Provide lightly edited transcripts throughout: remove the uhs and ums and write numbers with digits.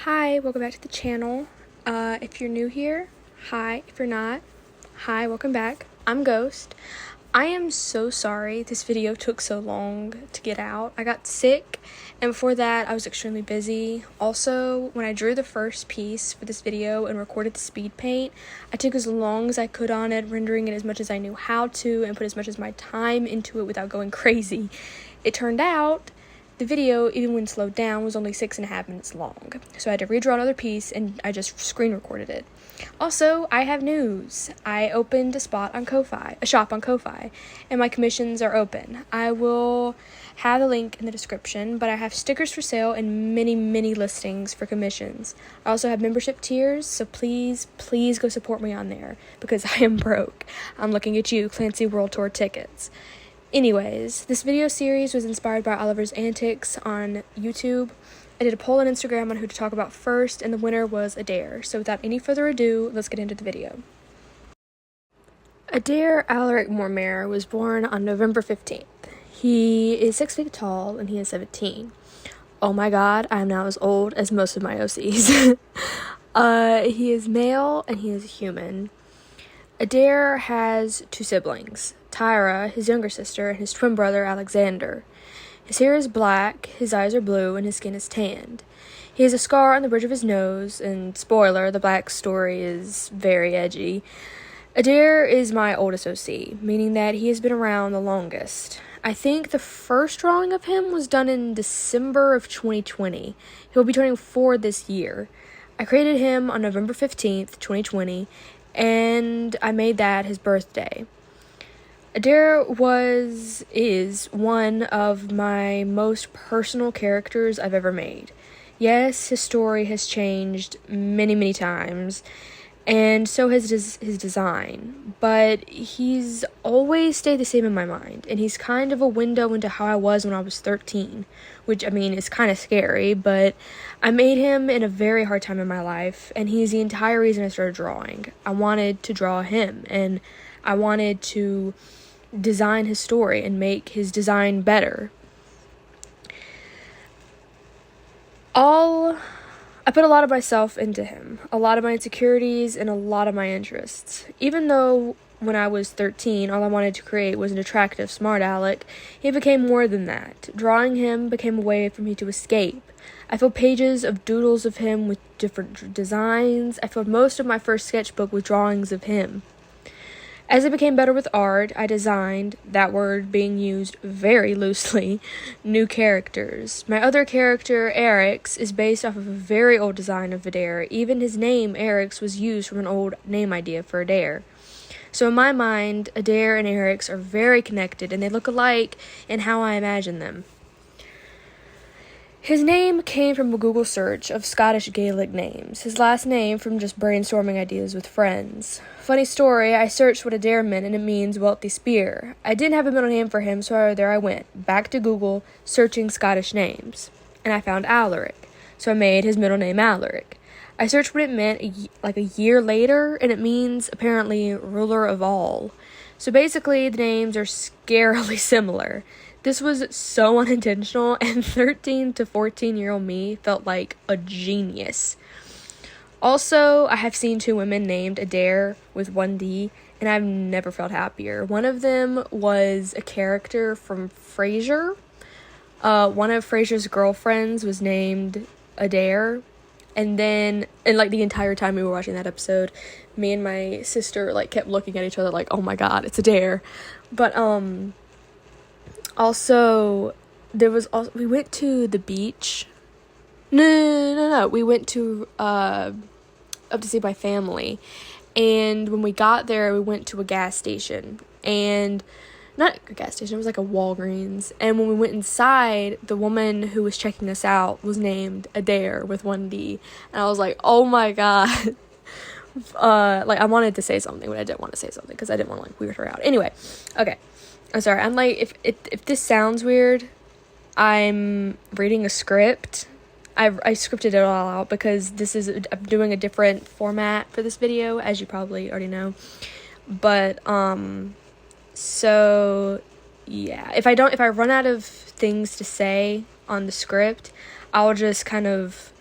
Hi, welcome back to the channel. If you're new here, hi. If you're not, hi, welcome back. I'm Ghost. I am so sorry this video took so long to get out. I got sick, and before that, I was extremely busy. Also, when I drew the first piece for this video and recorded the speed paint, I took as long as I could on it, rendering it as much as I knew how to, and put as much as my time into it without going crazy. It turned out the video, even when slowed down, was only 6.5 minutes long, so I had to redraw another piece, and I just screen recorded it. Also, I have news. I opened a shop on Ko-Fi, and my commissions are open. I will have a link in the description, but I have stickers for sale and many listings for commissions. I also have membership tiers, so please go support me on there, because I am broke. I'm looking at you, Clancy World Tour tickets. Anyways, this video series was inspired by Oliver's antics on YouTube. I did a poll on Instagram on who to talk about first, and the winner was Adair. So without any further ado, let's get into the video. Adair Alaric Mormare was born on November 15th. He is 6 feet tall, and he is 17. Oh my god, I am now as old as most of my OCs. He is male, and he is a human. Adair has 2 siblings, Tyra, his younger sister, and his twin brother, Alexander. His hair is black, his eyes are blue, and his skin is tanned. He has a scar on the bridge of his nose, and spoiler, the black story is very edgy. Adair is my oldest OC, meaning that he has been around the longest. I think the first drawing of him was done in December of 2020. He'll be turning 4 this year. I created him on November 15th, 2020, and I made that his birthday. Adair is one of my most personal characters I've ever made. Yes, his story has changed many times, and so has his design, but he's always stayed the same in my mind, and he's kind of a window into how I was when I was 13, which, I mean, is kind of scary, but I made him in a very hard time in my life, and he's the entire reason I started drawing. I wanted to draw him, and I wanted to design his story and make his design better. I put a lot of myself into him, a lot of my insecurities, and a lot of my interests. Even though when I was 13, all I wanted to create was an attractive, smart Alec, he became more than that. Drawing him became a way for me to escape. I filled pages of doodles of him with different designs. I filled most of my first sketchbook with drawings of him. As I became better with art, I designed, that word being used very loosely, new characters. My other character, Erix, is based off of a very old design of Adair. Even his name, Erix, was used from an old name idea for Adair. So in my mind, Adair and Erix are very connected, and they look alike in how I imagine them. His name came from a Google search of Scottish Gaelic names. His last name from just brainstorming ideas with friends. Funny story, I searched what Adair meant, and it means wealthy spear. I didn't have a middle name for him, so there I went, back to Google, searching Scottish names. And I found Alaric, so I made his middle name Alaric. I searched what it meant a year later, and it means, apparently, ruler of all. So basically, the names are scarily similar. This was so unintentional, and 13 to 14-year-old me felt like a genius. Also, I have seen 2 women named Adair with 1D, and I've never felt happier. One of them was a character from Frasier. One of Frasier's girlfriends was named Adair, and the entire time we were watching that episode, me and my sister, kept looking at each other like, oh my god, it's Adair. But, also, we went to the beach. No. We went to, up to see my family. And when we got there, we went to a gas station. And, not a gas station, it was like a Walgreens. And when we went inside, the woman who was checking us out was named Adair with 1D. And I was like, oh my god. I wanted to say something, but I didn't want to say something because I didn't want to, weird her out. Anyway, okay. I'm sorry, if this sounds weird, I'm reading a script. I scripted it all out because I'm doing a different format for this video, as you probably already know. But, so, yeah. If I run out of things to say on the script, I'll just kind of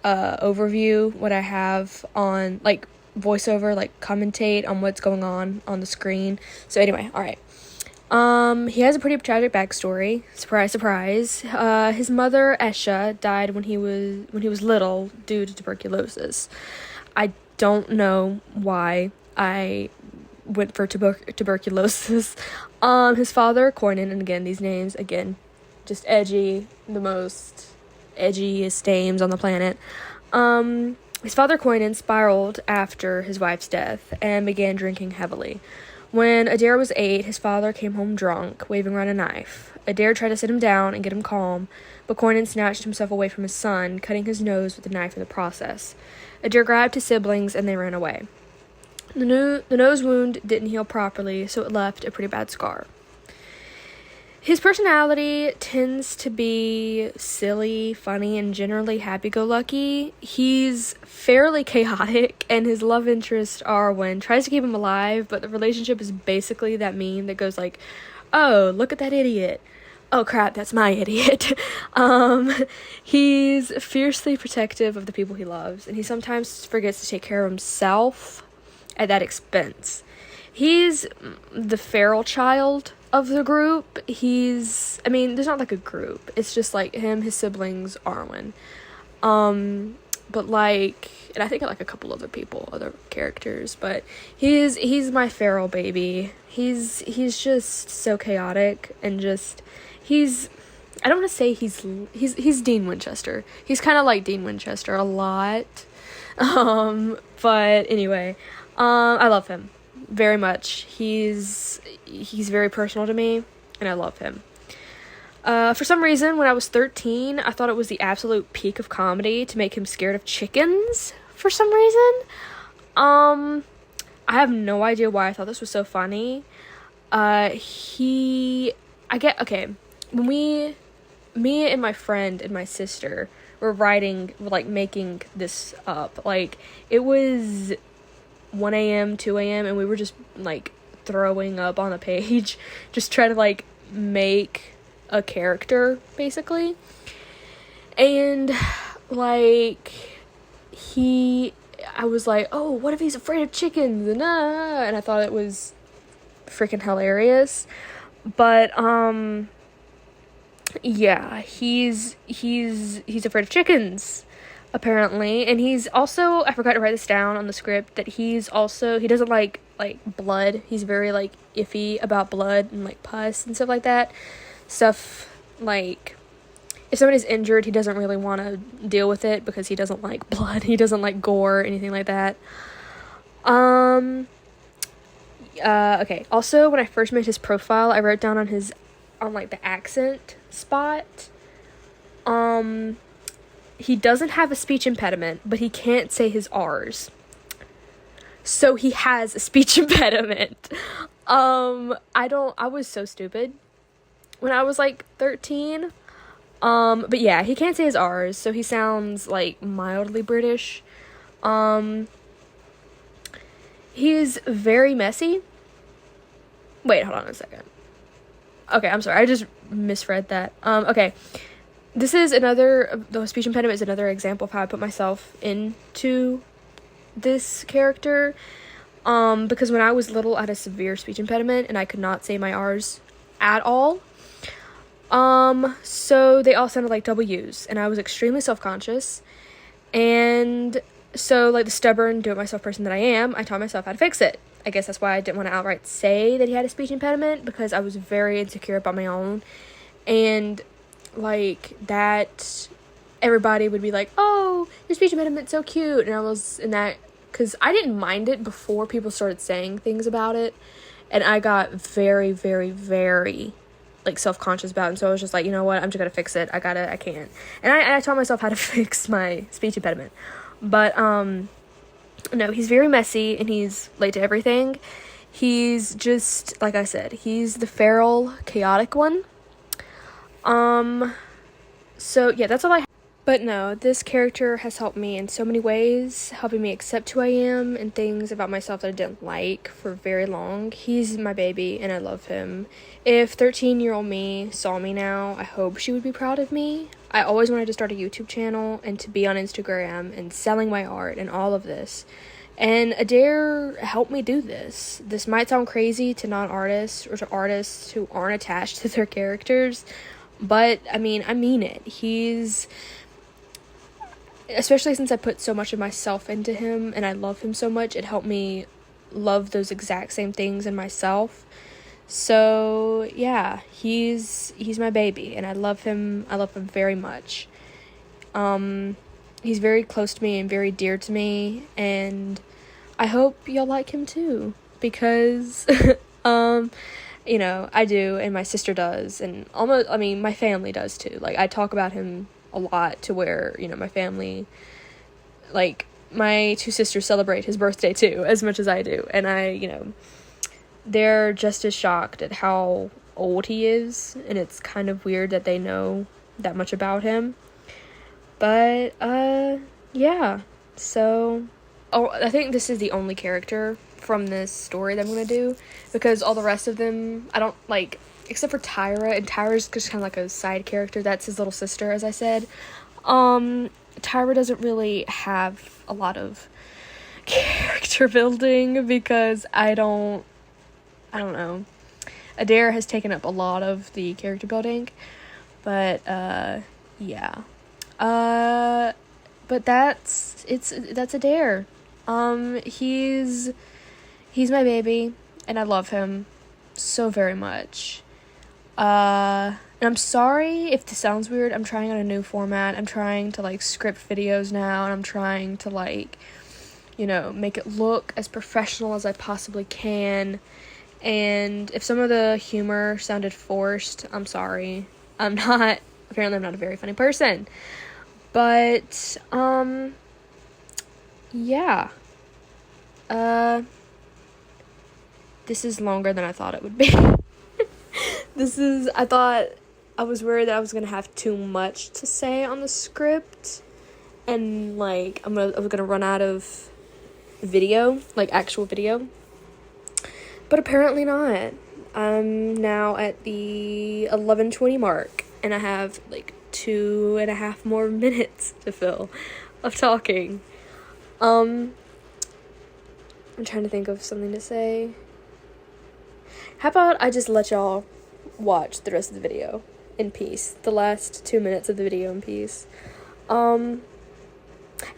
overview what I have on, like, voiceover, like, commentate on what's going on the screen. So anyway, alright. He has a pretty tragic backstory. Surprise, surprise. His mother, Esha, died when he was little due to tuberculosis. I don't know why I went for tuberculosis. His father, Koinen, and again, these names, again, just edgy, the most edgiest names on the planet. His father, Koinen, spiraled after his wife's death and began drinking heavily. When Adair was 8, his father came home drunk, waving around a knife. Adair tried to sit him down and get him calm, but Koinen snatched himself away from his son, cutting his nose with the knife in the process. Adair grabbed his siblings and they ran away. The nose wound didn't heal properly, so it left a pretty bad scar. His personality tends to be silly, funny, and generally happy-go-lucky. He's fairly chaotic, and his love interest, Arwen, tries to keep him alive, but the relationship is basically that meme that goes like, oh, look at that idiot. Oh, crap, that's my idiot. He's fiercely protective of the people he loves, and he sometimes forgets to take care of himself at that expense. He's the feral child of the group. There's not like a group. It's just like him, his siblings, Arwen. But like, and I think like a couple other characters, but he's my feral baby. He's just so chaotic and just, I don't want to say he's Dean Winchester. He's kind of like Dean Winchester a lot. But anyway, I love him very much. He's very personal to me, and I love him. For some reason, when I was 13, I thought it was the absolute peak of comedy to make him scared of chickens for some reason. I have no idea why I thought this was so funny. When me and my friend and my sister were making this up, like, it was 1 a.m., 2 a.m., and we were just, like, throwing up on the page, just trying to, like, make a character, basically. And, like, I was like, oh, what if he's afraid of chickens? And I thought it was freaking hilarious. But, yeah, he's afraid of chickens, apparently. And he's also, I forgot to write this down on the script, that he doesn't like blood. He's very, like, iffy about blood and, like, pus and stuff like that. Stuff, like, if somebody's injured, he doesn't really want to deal with it because he doesn't like blood. He doesn't like gore or anything like that. Okay. Also, when I first made his profile, I wrote down on the accent spot, he doesn't have a speech impediment, but he can't say his R's. So he has a speech impediment. I was so stupid when I was, like, 13. But yeah, he can't say his R's, so he sounds, like, mildly British. He's very messy. Wait, hold on a second. Okay, I'm sorry, I just misread that. Okay. The speech impediment is another example of how I put myself into this character. Because when I was little, I had a severe speech impediment, and I could not say my R's at all. So they all sounded like W's, and I was extremely self-conscious, and so, like, the stubborn, do-it-myself person that I am, I taught myself how to fix it. I guess that's why I didn't want to outright say that he had a speech impediment, because I was very insecure about my own, and, like, that, everybody would be like, oh, your speech impediment's so cute, and I was in that, because I didn't mind it before people started saying things about it, and I got very, very, very, like, self-conscious about it, and so I was just like, you know what, I'm just gonna fix it, I can't, and I taught myself how to fix my speech impediment, but, no, he's very messy, and he's late to everything. He's just, like I said, he's the feral, chaotic one. So, yeah, that's all I have. But no, this character has helped me in so many ways, helping me accept who I am and things about myself that I didn't like for very long. He's my baby, and I love him. If 13-year-old me saw me now, I hope she would be proud of me. I always wanted to start a YouTube channel and to be on Instagram and selling my art and all of this. And Adair helped me do this. This might sound crazy to non-artists or to artists who aren't attached to their characters, but I mean it. He's, especially since I put so much of myself into him and I love him so much, it helped me love those exact same things in myself. So yeah, he's my baby, and I love him very much. He's very close to me and very dear to me, and I hope y'all like him too, because you know, I do, and my sister does, and my family does too. Like, I talk about him a lot to where, you know, my family, like, my 2 sisters celebrate his birthday too, as much as I do, and they're just as shocked at how old he is, and it's kind of weird that they know that much about him. But, yeah, so, I think this is the only character from this story that I'm gonna do, because all the rest of them, I don't, like, except for Tyra, and Tyra's just kind of like a side character. That's his little sister, as I said. Tyra doesn't really have a lot of character building, because I don't know. Adair has taken up a lot of the character building, but, yeah. But that's Adair. He's my baby, and I love him so very much. And I'm sorry if this sounds weird. I'm trying on a new format. I'm trying to, like, script videos now, and I'm trying to, like, you know, make it look as professional as I possibly can. And if some of the humor sounded forced, I'm sorry. Apparently I'm not a very funny person. But, yeah. This is longer than I thought it would be. I was worried that I was gonna have too much to say on the script, and, like, I was gonna run out of video, like, actual video. But apparently not. I'm now at the 11:20 mark, and I have, like, 2.5 more minutes to fill of talking. I'm trying to think of something to say. How about I just let y'all watch the rest of the video in peace, the last 2 minutes of the video in peace.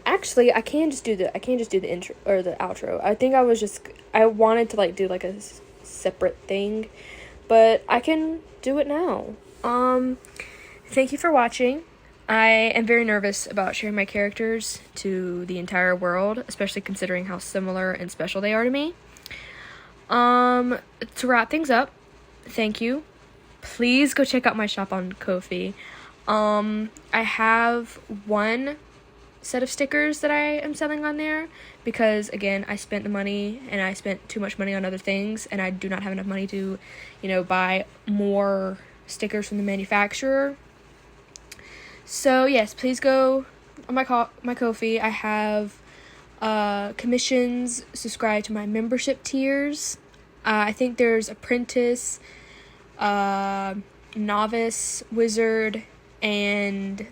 Actually, I can't just do the intro or the outro. I think I wanted to, like, do, like, a separate thing, but I can do it now. Thank you for watching. I am very nervous about sharing my characters to the entire world, especially considering how similar and special they are to me. To wrap things up, thank you. Please go check out my shop on Ko-fi. I have 1 set of stickers that I am selling on there, because, again, I spent the money, and I spent too much money on other things, and I do not have enough money to, you know, buy more stickers from the manufacturer. So, yes, please go on my Ko-fi. I have commissions, subscribe to my membership tiers. I think there's apprentice, novice, wizard, and,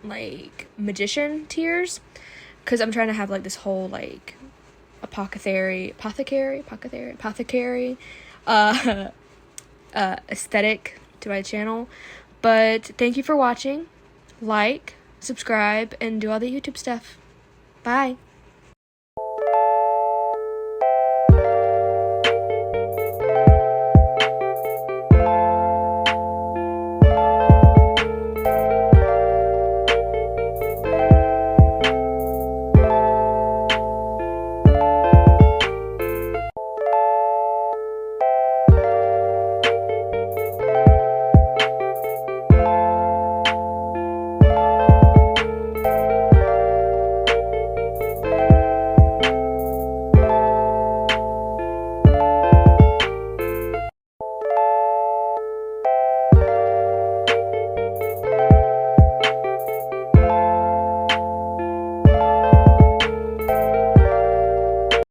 like, magician tiers, because I'm trying to have, like, this whole, like, apothecary aesthetic to my channel. But thank you for watching. Like, subscribe, and do all the YouTube stuff. Bye.